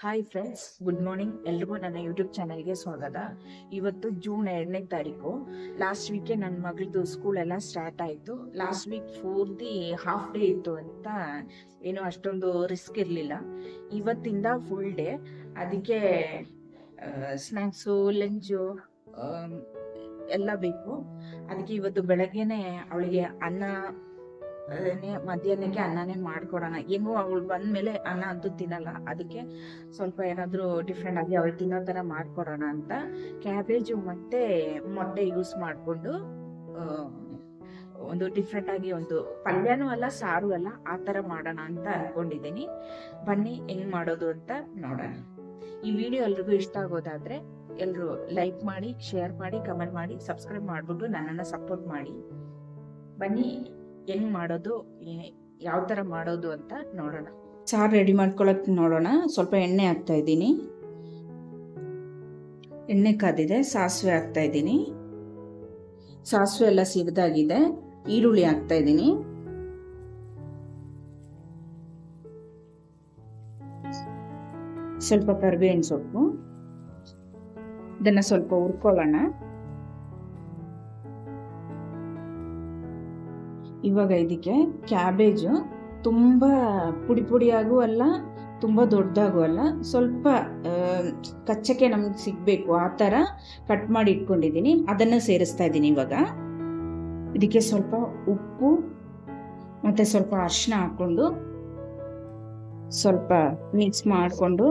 Hi friends, good morning. ಎಲ್ರಿಗೂ ನನ್ನ YouTube ಚಾನಲ್ಗೆ ಸ್ವಾಗತ. ಇವತ್ತು ಜೂನ್ 2ನೇ ತಾರೀಕು. ಲಾಸ್ಟ್ ವೀಕೆ ನನ್ನ ಮಗಳದು ಸ್ಕೂಲ್ ಎಲ್ಲ ಸ್ಟಾರ್ಟ್ ಆಯಿತು. ಲಾಸ್ಟ್ ವೀಕ್ ಪೂರ್ತಿ ಹಾಫ್ ಡೇ ಇತ್ತು ಅಂತ ಏನೋ ಅಷ್ಟೊಂದು ರಿಸ್ಕ್ ಇರಲಿಲ್ಲ. ಇವತ್ತಿಂದ ಫುಲ್ ಡೇ. ಅದಕ್ಕೆ ಸ್ನ್ಯಾಕ್ಸು, ಲಂಚು ಎಲ್ಲ ಬೇಕು. ಅದಕ್ಕೆ ಇವತ್ತು ಬೆಳಗ್ಗೆನೆ ಅವಳಿಗೆ ಮಧ್ಯಾಹ್ನಕ್ಕೆ ಅನ್ನನೇ ಮಾಡ್ಕೊಡೋಣ. ಹೆಂಗೋ ಅವಳು ಬಂದ್ಮೇಲೆ ಅನ್ನ ಅಂತೂ ತಿನ್ನಲ್ಲ, ಅದಕ್ಕೆ ಸ್ವಲ್ಪ ಏನಾದರೂ ಡಿಫ್ರೆಂಟ್ ಆಗಿ ಅವಳು ತಿನ್ನೋ ಥರ ಮಾಡ್ಕೊಡೋಣ ಅಂತ ಕ್ಯಾಬೇಜು ಮತ್ತೆ ಮೊಟ್ಟೆ ಯೂಸ್ ಮಾಡಿಕೊಂಡು ಒಂದು ಡಿಫ್ರೆಂಟ್ ಆಗಿ ಒಂದು ಪಲ್ಯನೂ ಅಲ್ಲ ಸಾರು ಅಲ್ಲ ಆ ಥರ ಮಾಡೋಣ ಅಂತ ಅನ್ಕೊಂಡಿದ್ದೀನಿ. ಬನ್ನಿ ಹೆಂಗ್ ಮಾಡೋದು ಅಂತ ನೋಡೋಣ. ಈ ವಿಡಿಯೋ ಎಲ್ರಿಗೂ ಇಷ್ಟ ಆಗೋದಾದ್ರೆ ಎಲ್ಲರೂ ಲೈಕ್ ಮಾಡಿ, ಶೇರ್ ಮಾಡಿ, ಕಮೆಂಟ್ ಮಾಡಿ, ಸಬ್ಸ್ಕ್ರೈಬ್ ಮಾಡಿಬಿಟ್ಟು ನನ್ನನ್ನು ಸಪೋರ್ಟ್ ಮಾಡಿ. ಬನ್ನಿ ಹೆಂಗ್ ಮಾಡೋದು, ಯಾವ ಥರ ಮಾಡೋದು ಅಂತ ನೋಡೋಣ. ಸಾರು ರೆಡಿ ಮಾಡ್ಕೊಳಕ್ಕೆ ನೋಡೋಣ. ಸ್ವಲ್ಪ ಎಣ್ಣೆ ಹಾಕ್ತಾ ಇದ್ದೀನಿ. ಎಣ್ಣೆ ಕಾದಿದೆ, ಸಾಸಿವೆ ಹಾಕ್ತಾ ಇದ್ದೀನಿ. ಸಾಸಿವೆ ಎಲ್ಲ ಸಿರಿದಾಗಿದೆ. ಈರುಳ್ಳಿ ಹಾಕ್ತಾ ಇದ್ದೀನಿ. ಸ್ವಲ್ಪ ಕರಿಬೇವಿನ ಸೊಪ್ಪು. ಇದನ್ನ ಸ್ವಲ್ಪ ಹುರ್ಕೊಳ್ಳೋಣ. ಇವಾಗ ಇದಕ್ಕೆ ಕ್ಯಾಬೇಜು ತುಂಬ ಪುಡಿ ಪುಡಿಯಾಗೂ ಅಲ್ಲ, ತುಂಬ ದೊಡ್ಡದಾಗೂ ಅಲ್ಲ, ಸ್ವಲ್ಪ ಕಚ್ಚಕ್ಕೆ ನಮ್ಗೆ ಸಿಗಬೇಕು ಆ ಥರ ಕಟ್ ಮಾಡಿ ಇಟ್ಕೊಂಡಿದ್ದೀನಿ. ಅದನ್ನು ಸೇರಿಸ್ತಾ ಇದ್ದೀನಿ. ಇವಾಗ ಇದಕ್ಕೆ ಸ್ವಲ್ಪ ಉಪ್ಪು ಮತ್ತು ಸ್ವಲ್ಪ ಅರಿಶಿನ ಹಾಕ್ಕೊಂಡು ಸ್ವಲ್ಪ ಮಿಕ್ಸ್ ಮಾಡಿಕೊಂಡು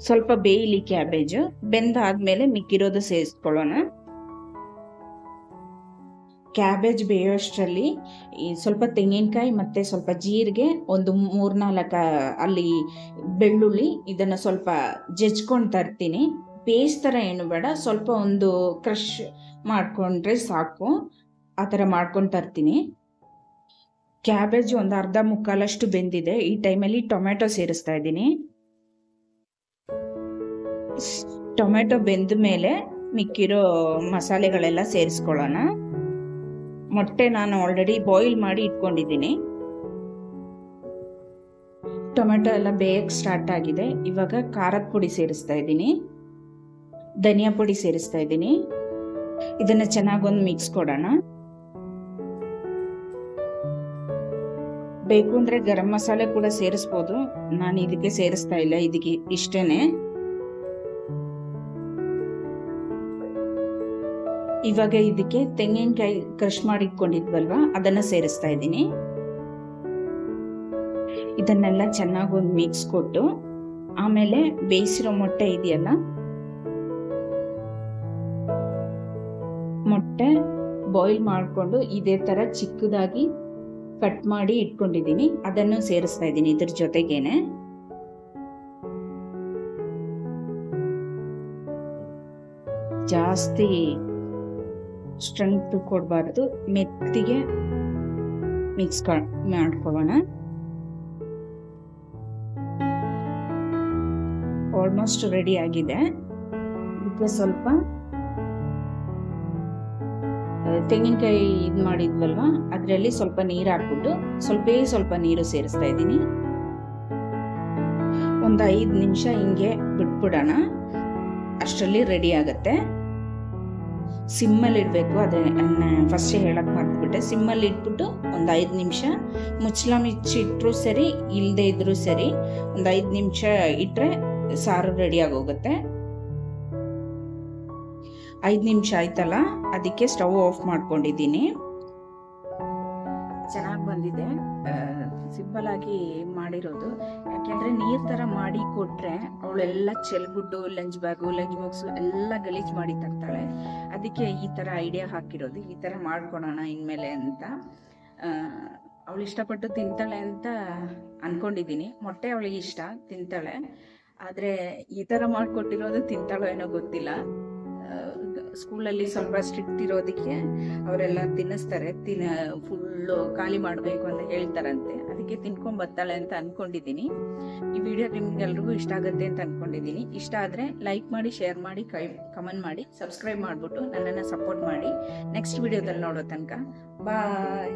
ಸ್ವಲ್ಪ ಬೇಯಲಿ ಕ್ಯಾಬೇಜು. ಬೆಂದಾದ್ಮೇಲೆ ಮಿಕ್ಕಿರೋದು ಸೇರಿಸ್ಕೊಳ್ಳೋಣ. ಕ್ಯಾಬೇಜ್ ಬೇಯೋಷ್ಟರಲ್ಲಿ ಸ್ವಲ್ಪ ತೆಂಗಿನಕಾಯಿ ಮತ್ತು ಸ್ವಲ್ಪ ಜೀರಿಗೆ, ಒಂದು 3-4 ಅಲ್ಲಿ ಬೆಳ್ಳುಳ್ಳಿ, ಇದನ್ನು ಸ್ವಲ್ಪ ಜಜ್ಕೊಂಡು ತರ್ತೀನಿ. ಪೇಸ್ಟ್ ಥರ ಏನು ಬೇಡ, ಸ್ವಲ್ಪ ಒಂದು ಕ್ರಷ್ ಮಾಡಿಕೊಂಡ್ರೆ ಸಾಕು. ಆ ಥರ ಮಾಡ್ಕೊಂಡು ತರ್ತೀನಿ. ಕ್ಯಾಬೇಜ್ ಒಂದು ಅರ್ಧ ಮುಕ್ಕಾಲಷ್ಟು ಬೆಂದಿದೆ. ಈ ಟೈಮಲ್ಲಿ ಟೊಮೆಟೊ ಸೇರಿಸ್ತಾ ಇದ್ದೀನಿ. ಟೊಮೆಟೊ ಬೆಂದ ಮೇಲೆ ಮಿಕ್ಕಿರೋ ಮಸಾಲೆಗಳೆಲ್ಲ ಸೇರಿಸ್ಕೊಳ್ಳೋಣ. ಮೊಟ್ಟೆ ನಾನು ಆಲ್ರೆಡಿ ಬಾಯ್ಲ್ ಮಾಡಿ ಇಟ್ಕೊಂಡಿದ್ದೀನಿ. ಟೊಮೆಟೊ ಎಲ್ಲ ಬೇಯಕ್ಕೆ ಸ್ಟಾರ್ಟ್ ಆಗಿದೆ. ಇವಾಗ ಖಾರದ ಪುಡಿ ಸೇರಿಸ್ತಾ ಇದ್ದೀನಿ, ಧನಿಯಾ ಪುಡಿ ಸೇರಿಸ್ತಾ ಇದ್ದೀನಿ. ಇದನ್ನ ಚೆನ್ನಾಗೊಂದು ಮಿಕ್ಸ್ ಕೊಡೋಣ. ಬೇಕು ಅಂದ್ರೆ ಗರಂ ಮಸಾಲೆ ಕೂಡ ಸೇರಿಸ್ಬೋದು. ನಾನು ಇದಕ್ಕೆ ಸೇರಿಸ್ತಾ ಇಲ್ಲ, ಇದಕ್ಕೆ ಇಷ್ಟೇನೆ. ಇವಾಗ ಇದಕ್ಕೆ ತೆಂಗಿನಕಾಯಿ ಕ್ರಷ್ ಮಾಡಿ ಇಟ್ಕೊಂಡಿದ್ವಲ್ವಾ, ಅದನ್ನ ಸೇರಿಸ್ತಾ ಇದ್ದೀನಿ. ಇದನ್ನೆಲ್ಲ ಚೆನ್ನಾಗಿ ಒಂದು ಮಿಕ್ಸ್ ಕೊಟ್ಟು ಆಮೇಲೆ ಬೇಯಿಸಿರೋ ಮೊಟ್ಟೆ ಇದೆಯಲ್ಲ, ಮೊಟ್ಟೆ ಬಾಯ್ಲ್ ಮಾಡಿಕೊಂಡು ಇದೇ ತರ ಚಿಕ್ಕದಾಗಿ ಕಟ್ ಮಾಡಿ ಇಟ್ಕೊಂಡಿದ್ದೀನಿ, ಅದನ್ನು ಸೇರಿಸ್ತಾ ಇದ್ದೀನಿ ಇದ್ರ ಜೊತೆಗೇನೆ. ಜಾಸ್ತಿ ಸ್ಟ್ರೆಂತ್ ಕೊಡಬಾರ್ದು, ಮೆತ್ತಿಗೆ ಮಿಕ್ಸ್ ಮಾಡ್ಕೊಳ್ಳೋಣ. ಆಲ್ಮೋಸ್ಟ್ ರೆಡಿ ಆಗಿದೆ. ಇದಕ್ಕೆ ಸ್ವಲ್ಪ ತೆಂಗಿನಕಾಯಿ ಇದು ಮಾಡಿದ್ವಲ್ವಾ, ಅದರಲ್ಲಿ ಸ್ವಲ್ಪ ನೀರು ಹಾಕ್ಬಿಟ್ಟು ಸ್ವಲ್ಪ ನೀರು ಸೇರಿಸ್ತಾ ಇದ್ದೀನಿ. ಒಂದು 5 ನಿಮಿಷ ಹಿಂಗೆ ಬಿಟ್ಬಿಡೋಣ, ಅಷ್ಟರಲ್ಲಿ ರೆಡಿ ಆಗತ್ತೆ. ಸಿಮ್ಮಲ್ಲಿ ಇಡಬೇಕು. ಅದನ್ನ ಫಸ್ಟ್ ಹೇಳಕ್ ಮರ್ತ್ಬಿಟ್ಟೆ. ಸಿಮ್ಮಲ್ಲಿ ಇಟ್ಬಿಟ್ಟು ಒಂದು 5 ನಿಮಿಷ ಮುಚ್ಚಳ ಮುಚ್ಚಿಟ್ರು ಸರಿ, ಇಲ್ಲದೆ ಇದ್ರೂ ಸರಿ, ಒಂದು 5 ನಿಮಿಷ ಇಟ್ರೆ ಸಾರು ರೆಡಿ ಆಗೋಗುತ್ತೆ. 5 ನಿಮಿಷ ಆಯ್ತಲ್ಲ, ಅದಕ್ಕೆ ಸ್ಟವ್ ಆಫ್ ಮಾಡ್ಕೊಂಡಿದ್ದೀನಿ. ಚೆನ್ನಾಗಿ ಬಂದಿದೆ. ಸಿಂಪಲ್ ಆಗಿ ಮಾಡಿರೋದು. ಯಾಕೆಂದ್ರೆ ನೀರ್ ತರ ಮಾಡಿ ಕೊಟ್ರೆ ಅವಳೆಲ್ಲ ಚೆಲ್ಬಿಟ್ಟು ಲಂಚ್ ಬ್ಯಾಗು, ಲಂಚ್ ಬಾಕ್ಸು ಎಲ್ಲ ಗಲೀಜ್ ಮಾಡಿ ತರ್ತಾಳೆ. ಅದಕ್ಕೆ ಈ ತರ ಐಡಿಯಾ ಹಾಕಿರೋದು, ಈ ತರ ಮಾಡ್ಕೊಳೋಣ ಇನ್ಮೇಲೆ ಅಂತ. ಅವಳು ಇಷ್ಟಪಟ್ಟು ತಿಂತಾಳೆ ಅಂತ ಅನ್ಕೊಂಡಿದ್ದೀನಿ. ಮೊಟ್ಟೆ ಅವಳಿಗೆ ಇಷ್ಟ, ತಿಂತಾಳೆ. ಆದ್ರೆ ಈ ತರ ಮಾಡ್ಕೊಟ್ಟಿರೋದು ತಿಂತಾಳೋ ಏನೋ ಗೊತ್ತಿಲ್ಲ. ಸ್ಕೂಲಲ್ಲಿ ಸ್ವಲ್ಪ ಸ್ಟ್ರಿಕ್ಟ್ ಇರೋದಕ್ಕೆ ಅವರೆಲ್ಲ ತಿನ್ನಿಸ್ತಾರೆ, ಫುಲ್ಲು ಖಾಲಿ ಮಾಡಬೇಕು ಅಂತ ಹೇಳ್ತಾರಂತೆ. ಅದಕ್ಕೆ ತಿನ್ಕೊಂಡ್ ಬರ್ತಾಳೆ ಅಂತ ಅನ್ಕೊಂಡಿದ್ದೀನಿ. ಈ ವಿಡಿಯೋ ನಿಮ್ಗೆಲ್ರಿಗೂ ಇಷ್ಟ ಆಗುತ್ತೆ ಅಂತ ಅನ್ಕೊಂಡಿದ್ದೀನಿ. ಇಷ್ಟ ಆದರೆ ಲೈಕ್ ಮಾಡಿ, ಶೇರ್ ಮಾಡಿ, ಕಮೆಂಟ್ ಮಾಡಿ, ಸಬ್ಸ್ಕ್ರೈಬ್ ಮಾಡಿಬಿಟ್ಟು ನನ್ನನ್ನು ಸಪೋರ್ಟ್ ಮಾಡಿ. ನೆಕ್ಸ್ಟ್ ವಿಡಿಯೋದಲ್ಲಿ ನೋಡೋ ತನಕ ಬಾಯ್.